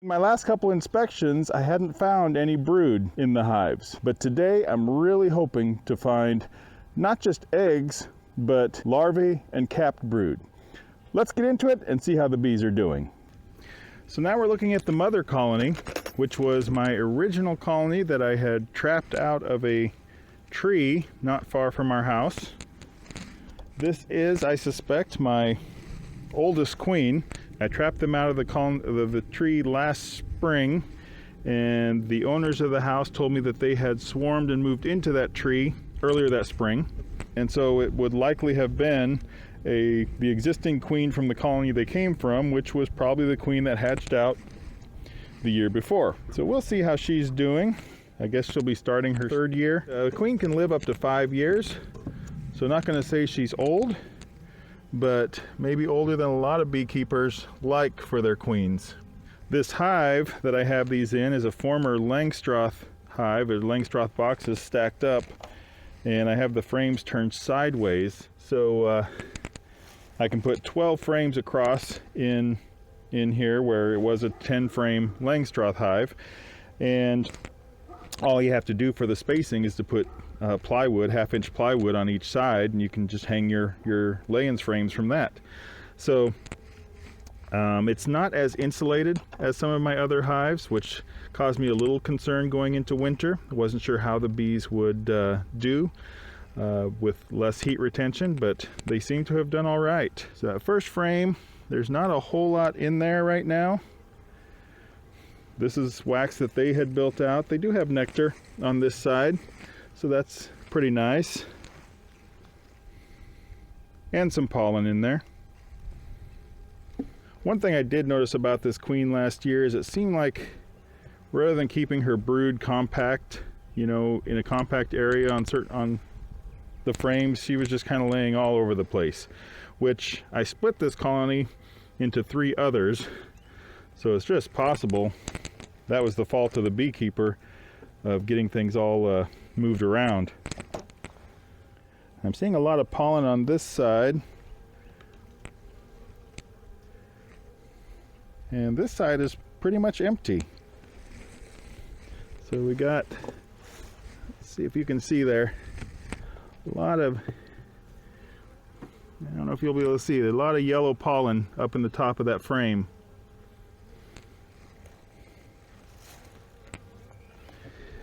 My last couple inspections, I hadn't found any brood in the hives, but today I'm really hoping to find not just eggs, but larvae and capped brood. Let's get into it and see how the bees are doing. So now we're looking at the mother colony, which was my original colony that I had trapped out of a tree not far from our house. This is, I suspect, my oldest queen. I trapped them out of the tree last spring, and the owners of the house told me that they had swarmed and moved into that tree earlier that spring, and so it would likely have been the existing queen from the colony they came from, which was probably the queen that hatched out the year before. So we'll see how she's doing. I guess she'll be starting her 3rd year. The queen can live up to 5 years, so not going to say she's old, but maybe older than a lot of beekeepers like for their queens. This hive that I have these in is a former Langstroth hive. There's Langstroth boxes stacked up, and I have the frames turned sideways, so I can put 12 frames across in here where it was a 10 frame Langstroth hive, and all you have to do for the spacing is to put plywood, 1/2-inch plywood on each side, and you can just hang your lay-ins frames from that. So it's not as insulated as some of my other hives, which caused me a little concern going into winter. I wasn't sure how the bees would do with less heat retention, but they seem to have done all right. So that first frame, there's not a whole lot in there right now. This is wax that they had built out. They do have nectar on this side, so that's pretty nice. And some pollen in there. One thing I did notice about this queen last year is it seemed like rather than keeping her brood compact, you know, in a compact area on the frames, she was just kind of laying all over the place, which I split this colony into 3 others, so it's just possible that was the fault of the beekeeper of getting things all moved around. I'm seeing a lot of pollen on this side, and this side is pretty much empty. So we got, let's see if you can see there, a lot of, I don't know if you'll be able to see it, a lot of yellow pollen up in the top of that frame.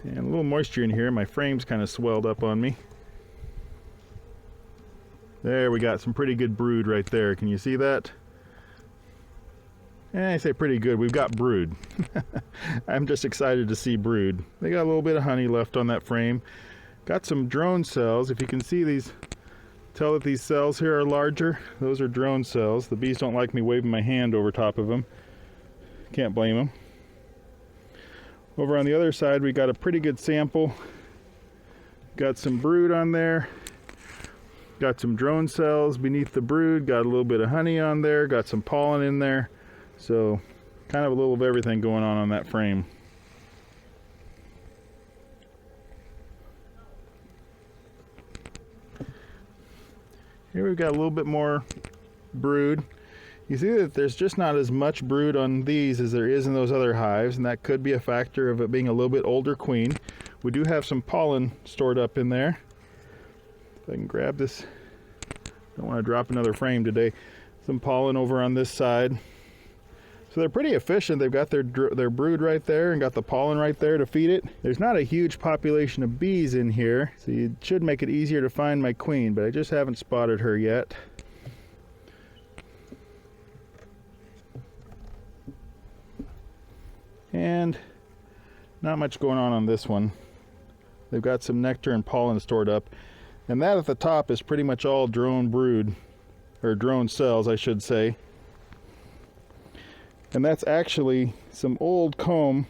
And a little moisture in here. My frame's kind of swelled up on me. There, we got some pretty good brood right there. Can you see that? I say pretty good. We've got brood. I'm just excited to see brood. They got a little bit of honey left on that frame. Got some drone cells. If you can see these, tell that these cells here are larger. Those are drone cells. The bees don't like me waving my hand over top of them. Can't blame them. Over on the other side, we got a pretty good sample. Got some brood on there. Got some drone cells beneath the brood. Got a little bit of honey on there. Got some pollen in there. So kind of a little of everything going on that frame. Here we've got a little bit more brood. You see that there's just not as much brood on these as there is in those other hives, and that could be a factor of it being a little bit older queen. We do have some pollen stored up in there. If I can grab this, don't want to drop another frame today. Some pollen over on this side. So they're pretty efficient. They've got their brood right there and got the pollen right there to feed it. There's not a huge population of bees in here, so it should make it easier to find my queen, but I just haven't spotted her yet. And not much going on this one. They've got some nectar and pollen stored up, and that at the top is pretty much all drone brood, or drone cells I should say. And that's actually some old comb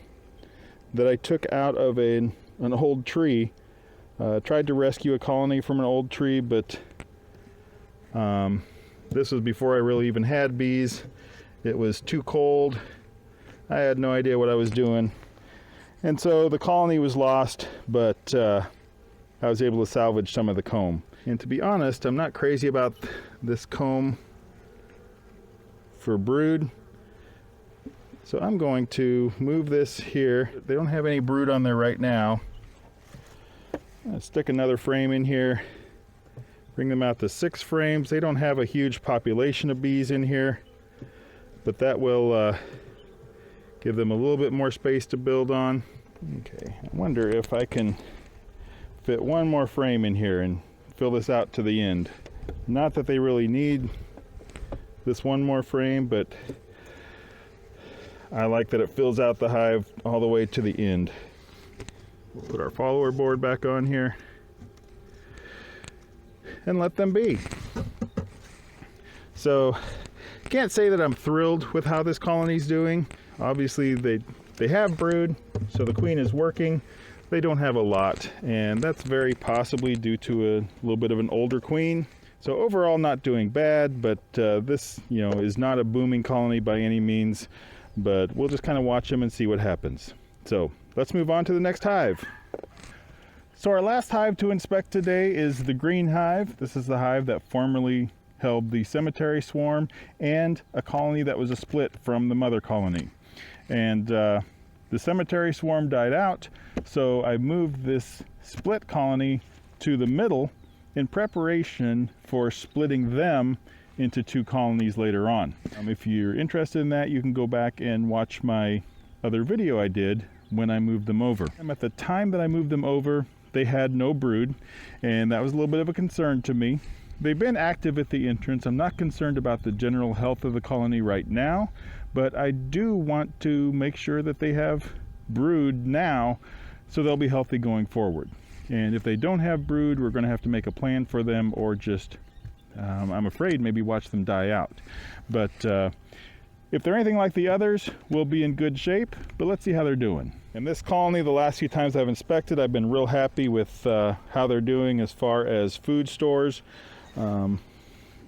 that I took out of an old tree. Tried to rescue a colony from an old tree, but this was before I really even had bees. It was too cold. I had no idea what I was doing. And so the colony was lost, but I was able to salvage some of the comb. And to be honest, I'm not crazy about this comb for brood. So I'm going to move this here. They don't have any brood on there right now. I'll stick another frame in here, bring them out to 6 frames. They don't have a huge population of bees in here, but that will give them a little bit more space to build on. Okay, I wonder if I can fit one more frame in here and fill this out to the end. Not that they really need this one more frame, but I like that it fills out the hive all the way to the end. We'll put our follower board back on here and let them be. So, can't say that I'm thrilled with how this colony's doing. Obviously, they have brood, so the queen is working. They don't have a lot, and that's very possibly due to a little bit of an older queen. So overall, not doing bad, but this, is not a booming colony by any means. But we'll just kind of watch them and see what happens. So let's move on to the next hive. So our last hive to inspect today is the green hive. This is the hive that formerly held the cemetery swarm and a colony that was a split from the mother colony. And the cemetery swarm died out, so I moved this split colony to the middle in preparation for splitting them into 2 colonies later on. If you're interested in that, you can go back and watch my other video I did when I moved them over. At the time that I moved them over, they had no brood, and that was a little bit of a concern to me. They've been active at the entrance. I'm not concerned about the general health of the colony right now, but I do want to make sure that they have brood now so they'll be healthy going forward. And if they don't have brood, we're going to have to make a plan for them, or just I'm afraid maybe watch them die out. But if they're anything like the others, we'll be in good shape, but let's see how they're doing. In this colony, the last few times I've inspected, I've been real happy with how they're doing as far as food stores. Got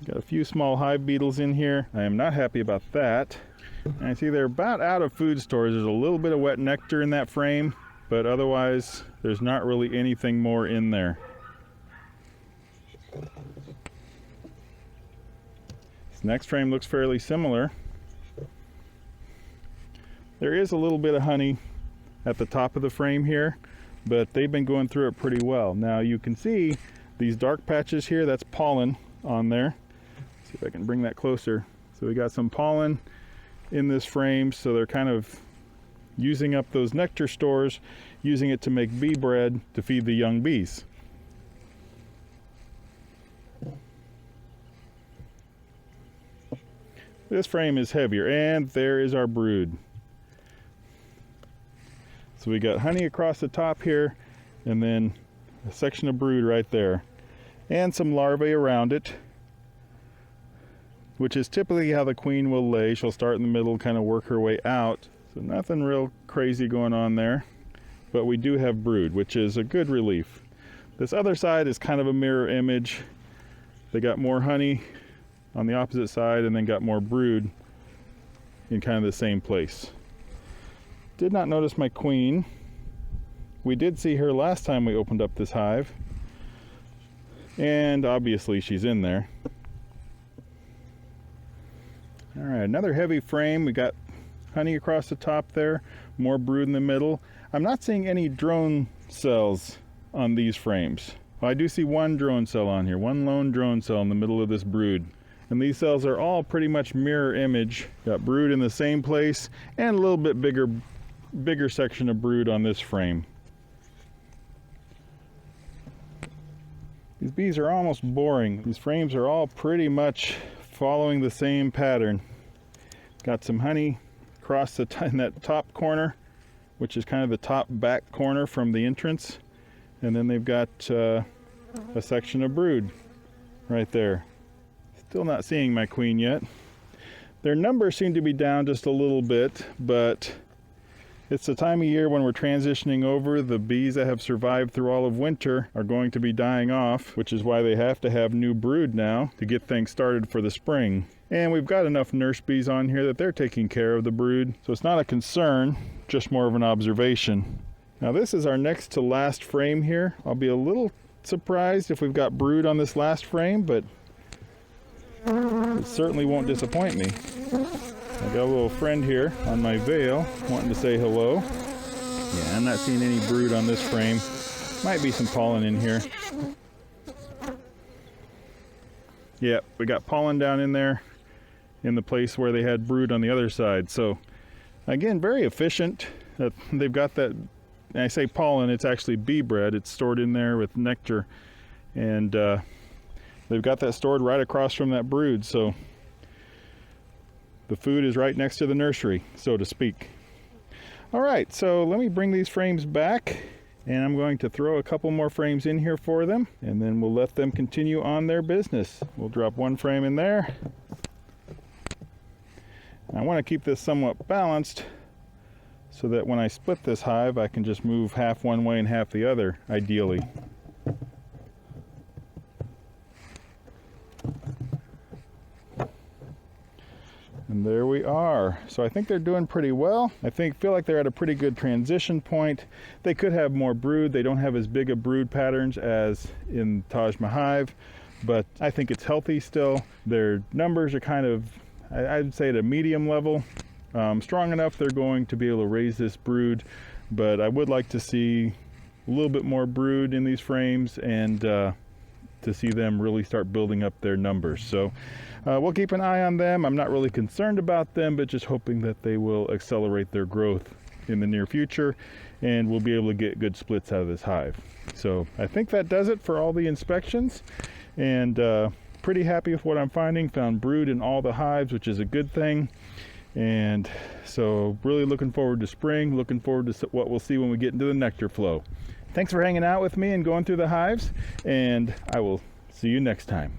a few small hive beetles in here. I am not happy about that. And I see they're about out of food stores. There's a little bit of wet nectar in that frame, but otherwise there's not really anything more in there. This next frame looks fairly similar. There is a little bit of honey at the top of the frame here, but they've been going through it pretty well. Now you can see these dark patches here, that's pollen on there. Let's see if I can bring that closer. So we got some pollen in this frame, so they're kind of using up those nectar stores, using it to make bee bread to feed the young bees. This frame is heavier, and there is our brood. So we got honey across the top here, and then a section of brood right there, and some larvae around it, which is typically how the queen will lay. She'll start in the middle, kind of work her way out. So nothing real crazy going on there, but we do have brood, which is a good relief. This other side is kind of a mirror image. They got more honey on the opposite side, and then got more brood in kind of the same place. Did not notice my queen. We did see her last time we opened up this hive, and obviously she's in there. All right, another heavy frame. We got honey across the top there, more brood in the middle. I'm not seeing any drone cells on these frames. Well, I do see one drone cell on here, one lone drone cell in the middle of this brood. And these cells are all pretty much mirror image. Got brood in the same place, and a little bit bigger section of brood on this frame. These bees are almost boring. These frames are all pretty much following the same pattern. Got some honey across in that top corner, which is kind of the top back corner from the entrance. And then they've got a section of brood right there. Still not seeing my queen yet. Their numbers seem to be down just a little bit, but it's the time of year when we're transitioning over. The bees that have survived through all of winter are going to be dying off, which is why they have to have new brood now to get things started for the spring. And we've got enough nurse bees on here that they're taking care of the brood, so it's not a concern, just more of an observation. Now this is our next to last frame here. I'll be a little surprised if we've got brood on this last frame, but it certainly won't disappoint me. I got a little friend here on my veil wanting to say hello. Yeah, I'm not seeing any brood on this frame. Might be some pollen in here. Yeah, we got pollen down in there in the place where they had brood on the other side. So again, very efficient. They've got that, and I say pollen, it's actually bee bread. It's stored in there with nectar, and they've got that stored right across from that brood. So the food is right next to the nursery, so to speak. All right, so let me bring these frames back, and I'm going to throw a couple more frames in here for them, and then we'll let them continue on their business. We'll drop one frame in there. I want to keep this somewhat balanced so that when I split this hive, I can just move half one way and half the other, ideally. And there we are. So I think they're doing pretty well. I feel like they're at a pretty good transition point. They could have more brood. They don't have as big a brood patterns as in Taj Mahal, but I think it's healthy still. Their numbers are kind of, I'd say, at a medium level. Strong enough they're going to be able to raise this brood, but I would like to see a little bit more brood in these frames, and to see them really start building up their numbers. So we'll keep an eye on them. I'm not really concerned about them, but just hoping that they will accelerate their growth in the near future, and we'll be able to get good splits out of this hive. So I think that does it for all the inspections, and pretty happy with what I'm finding. Found brood in all the hives, which is a good thing. And so really looking forward to spring, looking forward to what we'll see when we get into the nectar flow. Thanks for hanging out with me and going through the hives, and I will see you next time.